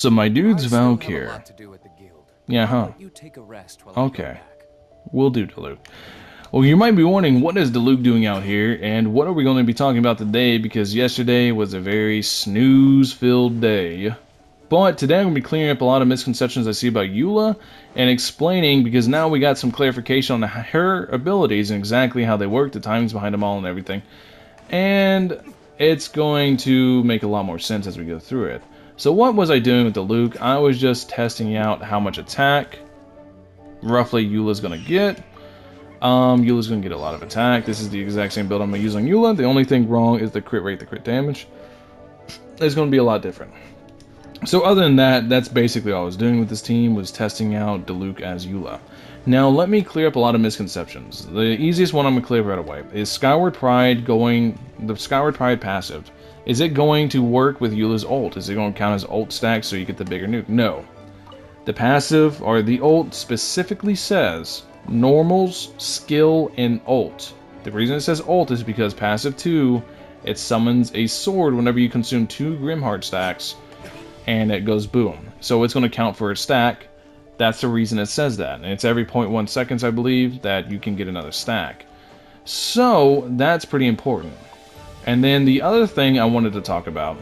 So my dude's I still Valk have a here. lot to do at the guild. Yeah, How huh? about you take a rest while I go Okay. back? Will do, Daluke. Well, you might be wondering, what is Daluke doing out here, and what are we going to be talking about today, because yesterday was a very snooze-filled day. But today I'm going to be clearing up a lot of misconceptions I see about Eula, and explaining, because now we got some clarification on her abilities and exactly how they work, the timings behind them all, and everything. And it's going to make a lot more sense as we go through it. So what was I doing with Daluke? I was just testing out how much attack roughly Eula's going to get. Eula's going to get a lot of attack. This is the exact same build I'm going to use on Eula. The only thing wrong is the crit rate, the crit damage. It's going to be a lot different. So other than that, that's basically all I was doing with this team, was testing out Daluke as Eula. Now let me clear up a lot of misconceptions. The easiest one I'm going to clear right away is Skyward Pride the Skyward Pride passive. Is it going to work with Eula's ult? Is it going to count as ult stack so you get the bigger nuke? No. The passive, or the ult, specifically says normals, skill, and ult. The reason it says ult is because passive 2, it summons a sword whenever you consume 2 Grimheart stacks, and it goes boom. So it's going to count for a stack. That's the reason it says that. And it's every 0.1 seconds, I believe, that you can get another stack. So that's pretty important. And then the other thing I wanted to talk about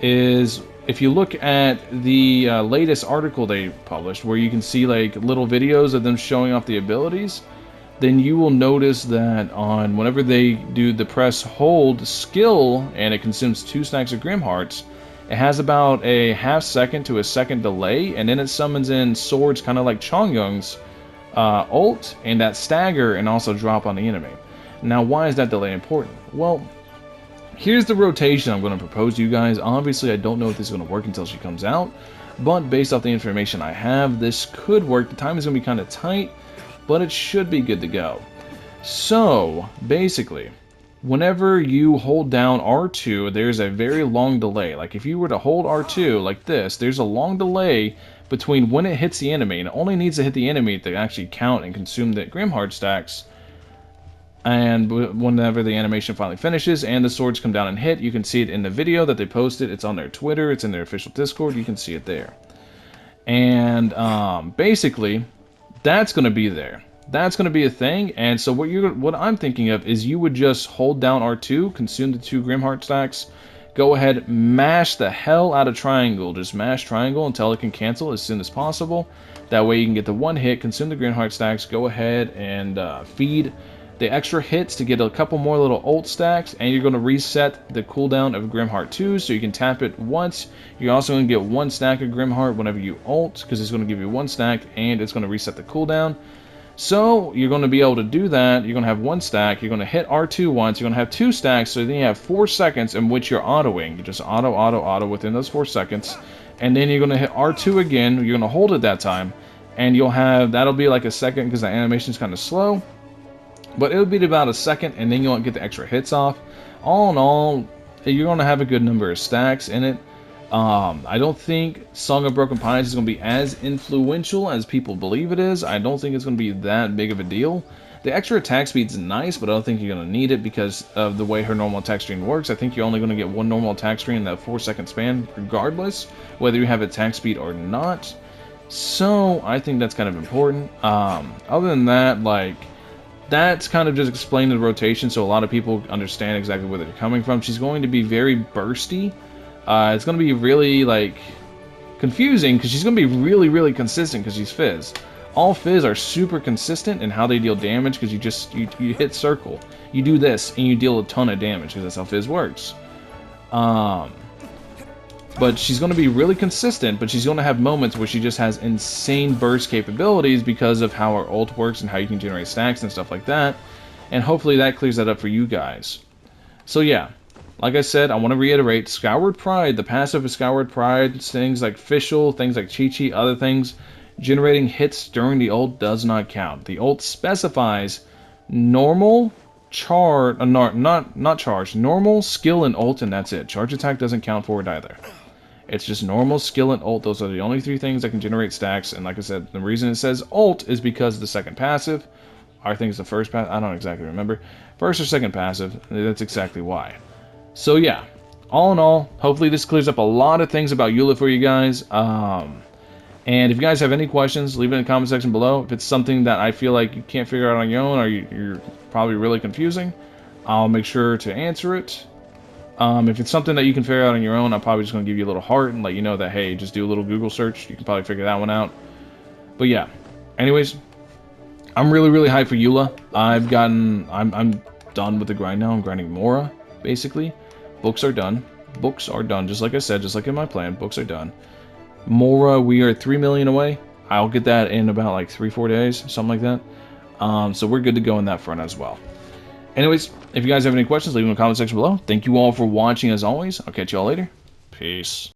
is, if you look at the latest article they published, where you can see like little videos of them showing off the abilities, then you will notice that on whenever they do the press hold skill and it consumes 2 stacks of Grim Hearts, it has about a half second to a second delay, and then it summons in swords kind of like Chongyung's ult, and that stagger and also drop on the enemy. Now, why is that delay important? Well, here's the rotation I'm going to propose to you guys. Obviously, I don't know if this is going to work until she comes out, but based off the information I have, this could work. The time is going to be kind of tight, but it should be good to go. So, basically, whenever you hold down R2, there's a very long delay. Like, if you were to hold R2 like this, there's a long delay between when it hits the enemy, and it only needs to hit the enemy to actually count and consume the Grimheart stacks. And whenever the animation finally finishes and the swords come down and hit, you can see it in the video that they posted. It's on their Twitter, it's in their official Discord, you can see it there. And basically, that's going to be there. That's going to be a thing. And so what I'm thinking of is, you would just hold down R2, consume the 2 Grimheart stacks, go ahead, mash the hell out of triangle. Just mash triangle until it can cancel as soon as possible. That way you can get the 1 hit, consume the Grimheart stacks, go ahead and feed the extra hits to get a couple more little ult stacks, and you're going to reset the cooldown of Grimheart 2, so you can tap it once. You're also going to get 1 stack of Grimheart whenever you ult, because it's going to give you 1 stack, and it's going to reset the cooldown. So you're going to be able to do that. You're going to have 1 stack, you're going to hit R2 once, you're going to have 2 stacks, so then you have 4 seconds in which you're autoing. You just auto within those 4 seconds, and then you're going to hit R2 again, you're going to hold it that time, and that'll be like a second, because the animation's kind of slow. But it'll be about a second, and then you won't get the extra hits off. All in all, you're going to have a good number of stacks in it. I don't think Song of Broken Pines is going to be as influential as people believe it is. I don't think it's going to be that big of a deal. The extra attack speed's nice, but I don't think you're going to need it because of the way her normal attack stream works. I think you're only going to get 1 normal attack stream in that 4-second span, regardless, whether you have attack speed or not. So, I think that's kind of important. Other than that, like, that's kind of just explaining the rotation so a lot of people understand exactly where they're coming from. She's going to be very bursty. It's going to be really, like, confusing because she's going to be really, really consistent because she's Fizz. All Fizz are super consistent in how they deal damage because you hit circle. You do this and you deal a ton of damage because that's how Fizz works. But she's going to be really consistent, but she's going to have moments where she just has insane burst capabilities because of how her ult works and how you can generate stacks and stuff like that. And hopefully that clears that up for you guys. So yeah, like I said, I want to reiterate, Skyward Pride, the passive of Skyward Pride, things like Fischl, things like Chi-Chi, other things, generating hits during the ult does not count. The ult specifies normal, not charge, normal, skill, and ult, and that's it. Charge attack doesn't count for it either. It's just normal, skill, and ult. Those are the only 3 things that can generate stacks. And like I said, the reason it says ult is because the second passive. I think it's the first passive. I don't exactly remember. First or second passive. That's exactly why. So yeah, all in all, hopefully this clears up a lot of things about Eula for you guys. And if you guys have any questions, leave it in the comment section below. If it's something that I feel like you can't figure out on your own, or you're probably really confusing, I'll make sure to answer it. If it's something that you can figure out on your own, I'm probably just going to give you a little heart and let you know that, hey, just do a little Google search. You can probably figure that one out. But yeah, anyways, I'm really, really hyped for Eula. I'm done with the grind now. I'm grinding Mora, basically. Books are done. Books are done, just like I said, just like in my plan. Books are done. Mora, we are 3 million away. I'll get that in about like 3-4 days, something like that. So we're good to go in that front as well. Anyways, if you guys have any questions, leave them in the comment section below. Thank you all for watching as always. I'll catch you all later. Peace.